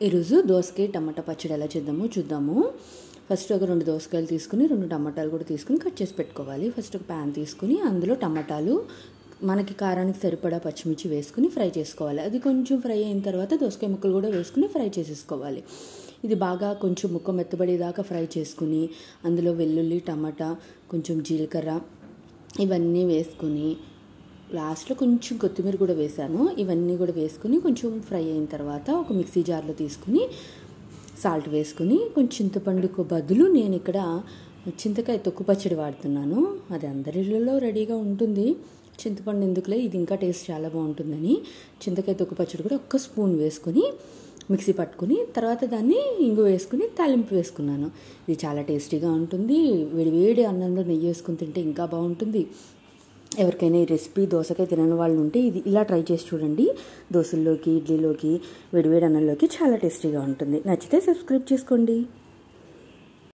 ఈరోజు దోసకాయ టమాటా పచ్చడి ఎలా చేద్దామో చూద్దాము. ఫస్ట్ ఒక 2 దోసకాయలు తీసుకుని 2 టమాటాలు కూడా తీసుకుని కట్ చేసి పెట్టుకోవాలి. ఫస్ట్ ఒక ప్యాన్ తీసుకుని అందులో టమాటాలు మనకి కారానికి సరిపడా పచ్చిమిర్చి వేసుకుని ఫ్రై చేసుకోవాలి. అది కొంచెం ఫ్రై అయిన తర్వాత దోసకాయ ముక్కలు కూడా వేసుకుని ఫ్రై చేసేసుకోవాలి. ఇది బాగా కొంచెం ముక్క మెత్తబడేదాకా ఫ్రై చేసుకుని అందులో వెల్లుల్లి, టమాటా, కొంచెం జీలకర్ర ఇవన్నీ వేసుకుని లాస్ట్లో కొంచెం కొత్తిమీర కూడా వేసాను. ఇవన్నీ కూడా వేసుకుని కొంచెం ఫ్రై అయిన తర్వాత ఒక మిక్సీ జార్లో తీసుకుని సాల్ట్ వేసుకుని కొంచెం చింతపండుకు బదులు నేను ఇక్కడ చింతకాయ తొక్కు పచ్చడి వాడుతున్నాను. అది అందరి ఇళ్ళలో రెడీగా ఉంటుంది. చింతపండు ఎందుకులే, ఇది ఇంకా టేస్ట్ చాలా బాగుంటుందని చింతకాయ తొక్కు పచ్చడి కూడా 1 స్పూన్ వేసుకొని మిక్సీ పట్టుకుని తర్వాత దాన్ని ఇంగు వేసుకుని తాలింపు వేసుకున్నాను. ఇది చాలా టేస్టీగా ఉంటుంది. వేడి అన్నంలో నెయ్యి వేసుకుని తింటే ఇంకా బాగుంటుంది. ఎవరికైనా ఈ రెసిపీ దోసకాయ తినని వాళ్ళు ఉంటే ఇది ఇలా ట్రై చేసి చూడండి. దోశల్లోకి, ఇడ్లీలోకి, వేడివేడి అన్నంలోకి చాలా టేస్టీగా ఉంటుంది. నచ్చితే సబ్స్క్రైబ్ చేసుకోండి.